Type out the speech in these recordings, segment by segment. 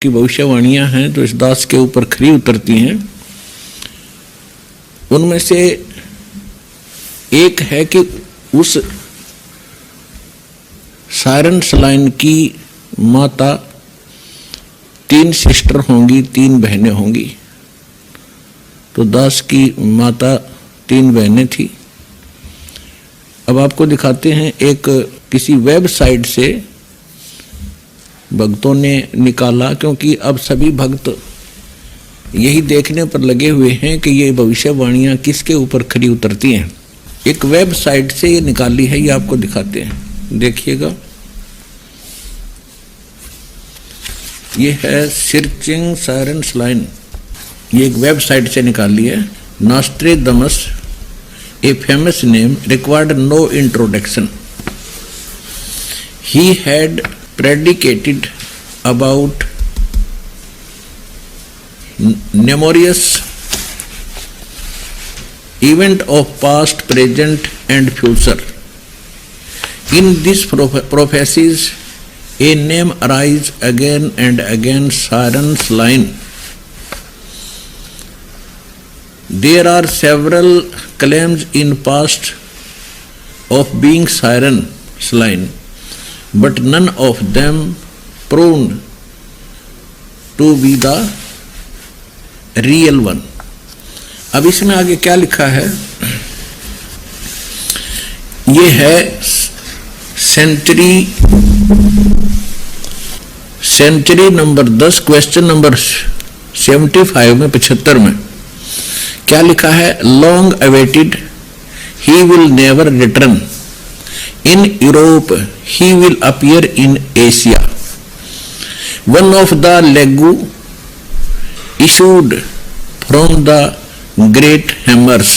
की भविष्यवाणियां हैं जो इस दास के ऊपर खरी उतरती हैं। उनमें से एक है कि उस सायरन सलाइन की माता 3 सिस्टर होंगी, 3 बहनें होंगी। तो दास की माता 3 बहनें थी। अब आपको दिखाते हैं, एक किसी वेबसाइट से भक्तों ने निकाला, क्योंकि अब सभी भक्त यही देखने पर लगे हुए हैं कि ये भविष्यवाणियां किसके ऊपर खरी उतरती हैं। एक वेबसाइट से ये निकाली है, ये आपको दिखाते हैं, देखिएगा। ये है सर्चिंग सायरन सलाइन, ये एक वेबसाइट से निकाली है। Nostradamus, a famous name, required no introduction. He had predicated about numerous event of past, present and future. In these prophecies, a name arises again and again, Saran line. There are several claims in past of being Saran line, but none of them proven to be the real one. अब इसमें आगे क्या लिखा है? ये है century number 10, question number 75 में 75 में क्या लिखा है? Long awaited, he will never return. In Europe, he will appear in Asia. One of the legu issued from the great Hermes,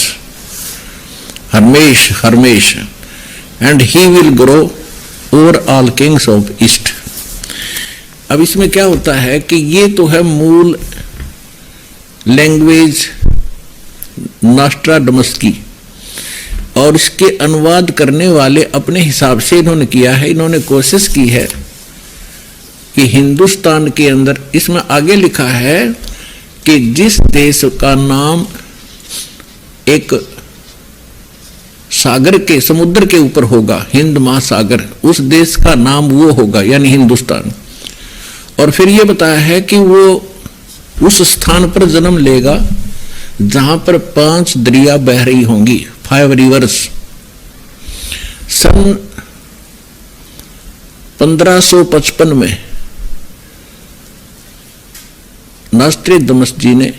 and he will grow over all kings of East. अब इसमें क्या होता है कि ये तो है मूल लैंग्वेज नॉस्ट्राडमस की, और इसके अनुवाद करने वाले अपने हिसाब से इन्होंने किया है। इन्होंने कोशिश की है कि हिंदुस्तान के अंदर, इसमें आगे लिखा है कि जिस देश का नाम एक सागर के, समुद्र के ऊपर होगा, हिंद महासागर, उस देश का नाम वो होगा, यानी हिंदुस्तान। और फिर ये बताया है कि वो उस स्थान पर जन्म लेगा जहां पर 5 दरिया बह रही होंगी, 5 रिवर्स। सन 1555 में नॉस्ट्रेडमस जी ने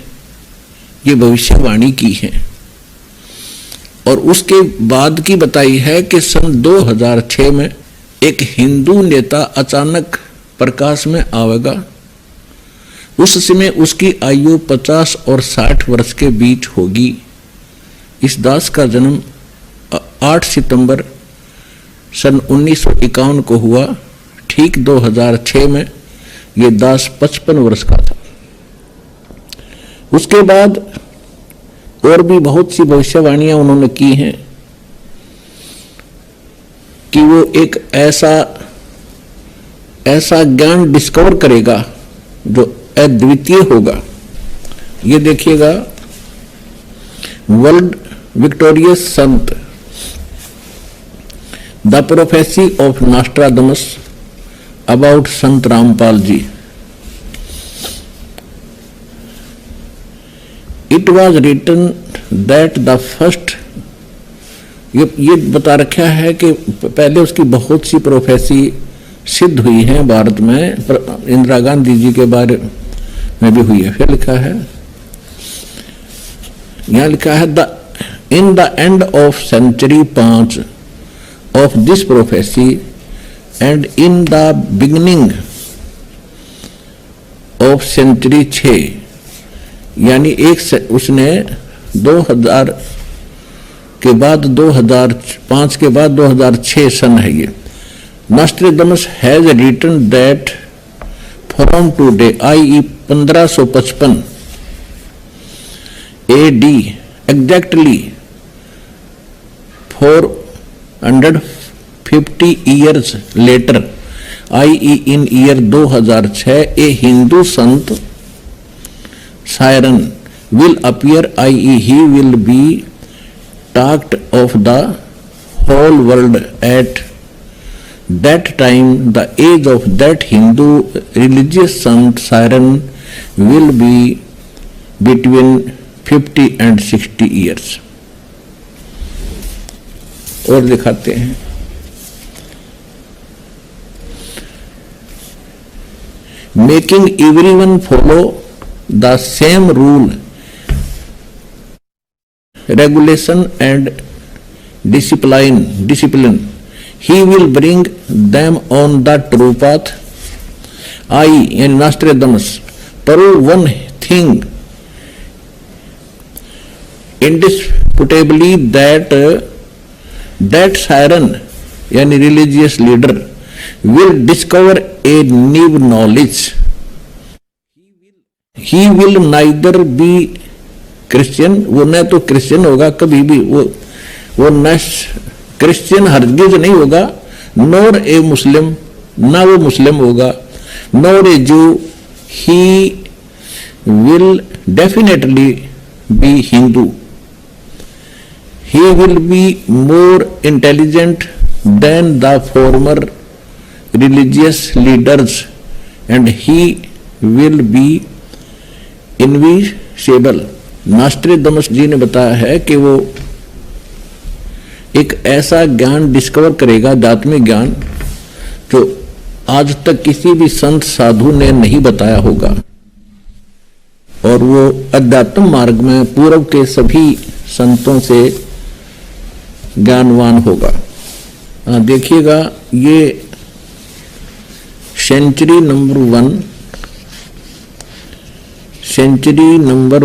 ये भविष्यवाणी की है, और उसके बाद की बताई है कि सन 2006 में एक हिंदू नेता अचानक प्रकाश में आवेगा। उस समय उसकी आयु 50 और 60 वर्ष के बीच होगी। इस दास का जन्म 8 सितंबर सन 1951 को हुआ। ठीक 2006 में ये दास 55 वर्ष का था। उसके बाद और भी बहुत सी भविष्यवाणियां उन्होंने की हैं कि वो एक ऐसा ज्ञान डिस्कवर करेगा जो अद्वितीय होगा। ये देखिएगा, world victorious Sant, the prophecy of Nostradamus about Sant Rampal ji. It was written that the first, ये बता रखा है कि पहले उसकी बहुत सी प्रोफेसी सिद्ध हुई है भारत में, इंदिरा गांधी जी के बारे में भी हुई है। फिर लिखा है, यहां लिखा है, in the end of century 5 of this prophecy and in the beginning of century 6, यानी उसने 2000 के बाद 2005 के बाद 2006 सन है ये। Nostradamus has written that from today, i.e. 1555 AD, exactly 450 years later, i.e. in year 2006 a Hindu sant siren will appear, i.e. he will be talked of the whole world at that time. The age of that Hindu religious sant siren will be between 50 and 60 years. और दिखाते हैं, making everyone follow the same rule, regulation and discipline. He will bring them on the true path. I in Nostradamus prove one thing indisputably, that siren यानी religious leader will discover a new knowledge. He will neither be Christian, वो न तो Christian होगा कभी भी, वो न Christian हरगिज नहीं होगा, नोर ए मुस्लिम, ना वो मुस्लिम होगा, नोर ए जू, he will definitely be Hindu. He will be more intelligent than the former religious leaders and he will be invincible. नॉस्ट्रेडमस जी ने बताया है कि वो एक ऐसा ज्ञान डिस्कवर करेगा, आध्यात्मिक ज्ञान, जो आज तक किसी भी संत साधु ने नहीं बताया होगा, और वो अध्यात्म मार्ग में पूर्व के सभी संतों से ज्ञानवान होगा. देखिएगा, ये सेंचुरी नंबर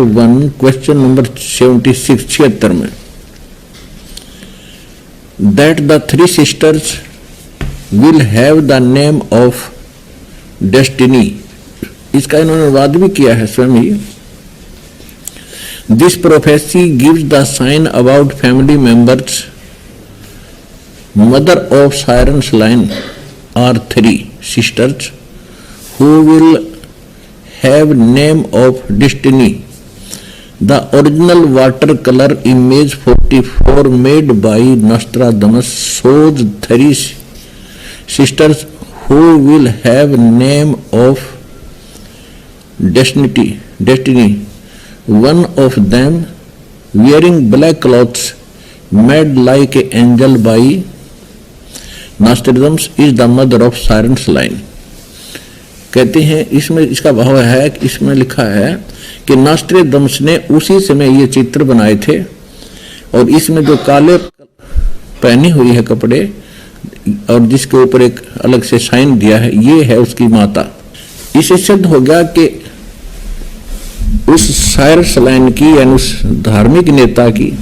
1 क्वेश्चन नंबर 76 में, that the 3 sisters will have the name of destiny. इसका इन्होंने अनुवाद भी किया है स्वयं ही. This prophecy gives the sign about family members. Mother of Siren's line are 3 sisters who will have name of destiny. The original watercolor image 44 made by Nostradamus shows 3 sisters who will have name of destiny. One of them wearing black clothes made like an angel by Nostradamus is the mother of Siren's line. कहते हैं इसमें इसका भाव है कि इसमें लिखा है कि नॉस्ट्रेडमस ने उसी समय ये चित्र बनाए थे, और इसमें जो काले पहनी हुई है कपड़े और जिसके ऊपर एक अलग से साइन दिया है, ये है उसकी माता. इससे सिद्ध हो गया कि उस साइरस लाइन की यानी उस धार्मिक नेता की,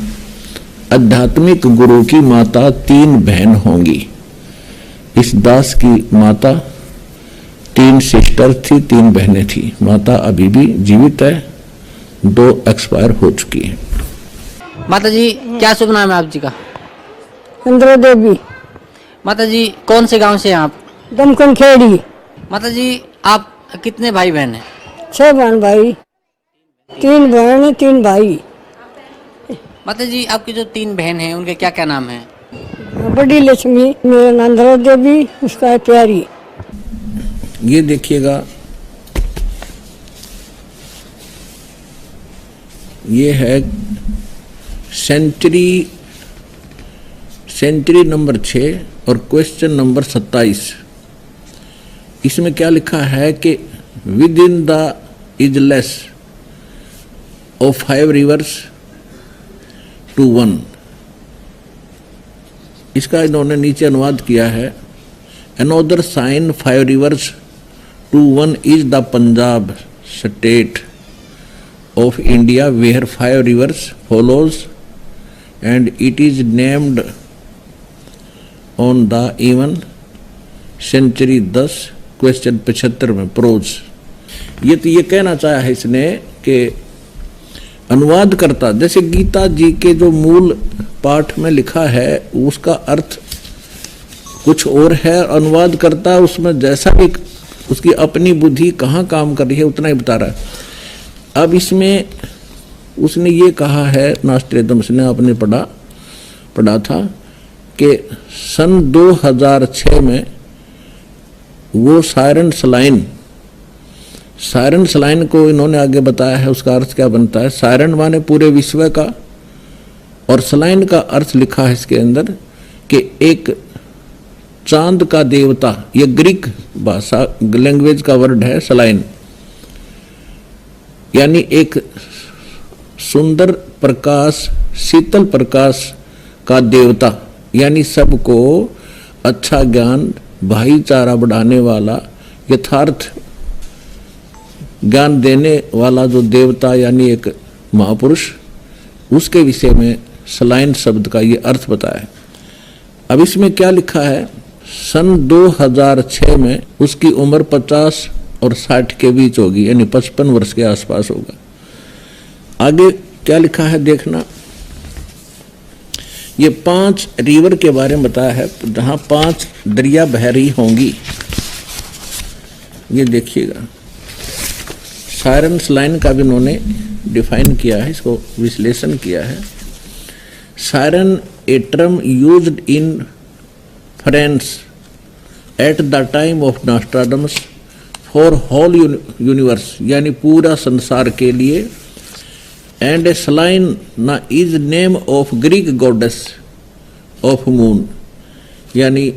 आध्यात्मिक गुरु की माता 3 बहन होंगी. इस दास की माता 3 सिस्टर थी, 3 बहनें थी. माता अभी भी जीवित है, 2 एक्सपायर हो चुकी है. माता जी, क्या शुभ नाम है आप जी का? इंद्र देवी. माता जी, कौन से गांव से हैं आप? दमकन खेड़ी. माता जी, आप कितने भाई बहन हैं? 6 बहन भाई, 3 बहन 3 भाई. माता जी, आपकी जो 3 बहन हैं उनके क्या क्या नाम हैं? बड़ी लक्ष्मी, मेरा नाम इंद्र देवी, उसका है प्यारी. ये देखिएगा, ये है सेंचुरी नंबर 6 और क्वेश्चन नंबर 27. इसमें क्या लिखा है कि within the isles of 5 rivers to 1. इसका इन्होंने नीचे अनुवाद किया है. Another sign 5 rivers to 1 is the Punjab state of India where 5 rivers follows and it is named on the even century 10 question 75 में प्रोज. ये तो ये कहना चाहा है इसने कि अनुवाद करता, जैसे गीता जी के जो मूल पाठ में लिखा है उसका अर्थ कुछ और है, अनुवाद करता उसमें जैसा भी उसकी अपनी बुद्धि कहाँ काम कर रही है उतना ही बता रहा है। अब इसमें उसने ये कहा है, नॉस्ट्रेडमस ने आपने पढ़ा था कि सन 2006 में वो सायरन सलाइन को इन्होंने आगे बताया है। उसका अर्थ क्या बनता है? सायरन माने पूरे विश्व का, और सलाइन का अर्थ लिखा है इसके अंदर कि एक चांद का देवता। ये ग्रीक भाषा लैंग्वेज का वर्ड है सलाइन, यानी एक सुंदर प्रकाश, शीतल प्रकाश का देवता, यानी सबको अच्छा ज्ञान, भाईचारा बढ़ाने वाला, यथार्थ ज्ञान देने वाला जो देवता, यानी एक महापुरुष, उसके विषय में सलाइन शब्द का ये अर्थ बताया है। अब इसमें क्या लिखा है? सन 2006 में उसकी उम्र 50 और 60 के बीच होगी, यानी 55 वर्ष के आसपास होगा। आगे क्या लिखा है देखना। ये 5 रिवर के बारे में बताया है, जहां 5 दरिया बह रही होंगी। ये देखिएगा, सायरन सलाइन का भी उन्होंने डिफाइन किया है, इसको विश्लेषण किया है। Siren a term used in France at the time of Nostradamus for whole universe, यानी पूरा संसार के लिए। And a Selena is name of Greek goddess of moon, यानी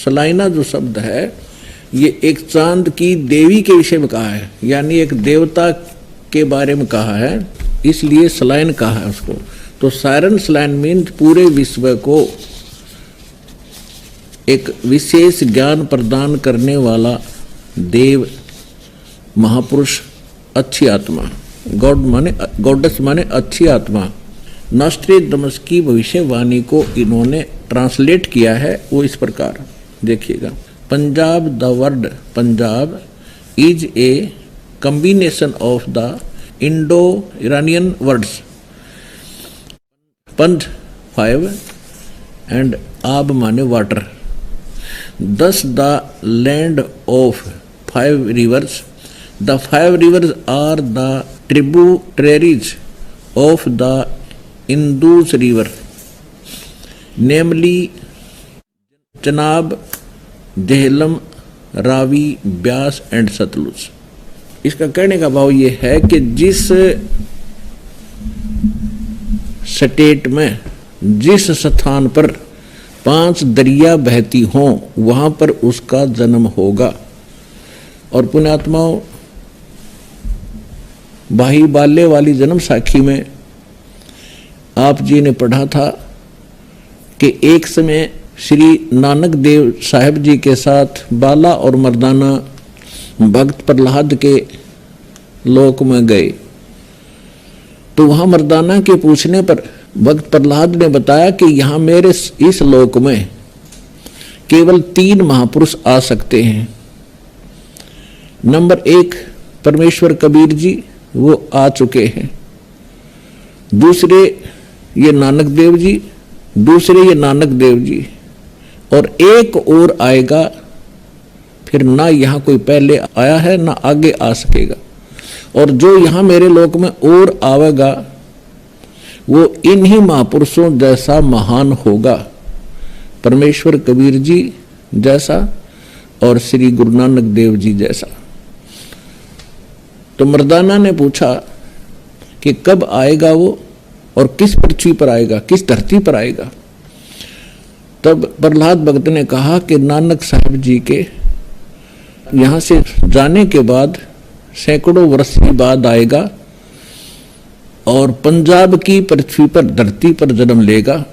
सलाइना जो शब्द है ये एक चांद की देवी के विषय में कहा है, यानी एक देवता के बारे में कहा है, इसलिए सलाइन कहा है उसको। तो सायरन सलाइन मीन पूरे विश्व को एक विशेष ज्ञान प्रदान करने वाला देव, महापुरुष, अच्छी आत्मा। गॉडेस माने अच्छी आत्मा। नॉस्ट्रेडमस की भविष्यवाणी को इन्होंने ट्रांसलेट किया है, वो इस प्रकार देखिएगा। Punjab, the word Punjab is a combination of the Indo Iranian words पंज 5 एंड आब माने water. Thus the land of 5 rivers. The 5 rivers are the tributaries of the Indus river, namely Chenab, Jhelum, Ravi, Beas and Sutlej. इसका कहने का भाव ये है कि जिस स्टेट में, जिस स्थान पर 5 दरिया बहती हों, वहां पर उसका जन्म होगा। और पुण्यात्माओं, भाई बाल्य वाली जन्म साखी में आप जी ने पढ़ा था कि एक समय श्री नानक देव साहब जी के साथ बाला और मर्दाना भक्त प्रहलाद के लोक में गए। तो वहां मर्दाना के पूछने पर भक्त प्रहलाद ने बताया कि यहाँ मेरे इस लोक में केवल 3 महापुरुष आ सकते हैं। नंबर 1 परमेश्वर कबीर जी, वो आ चुके हैं। दूसरे ये नानक देव जी, दूसरे ये नानक देव जी, और एक और आएगा, फिर ना यहाँ कोई पहले आया है ना आगे आ सकेगा। और जो यहाँ मेरे लोक में और आवेगा वो इन्हीं महापुरुषों जैसा महान होगा, परमेश्वर कबीर जी जैसा और श्री गुरु नानक देव जी जैसा। तो मर्दाना ने पूछा कि कब आएगा वो और किस पृथ्वी पर आएगा, किस धरती पर आएगा। तब प्रहलाद भक्त ने कहा कि नानक साहब जी के यहाँ से जाने के बाद सैकड़ों वर्ष के बाद आएगा और पंजाब की पृथ्वी पर, धरती पर जन्म लेगा।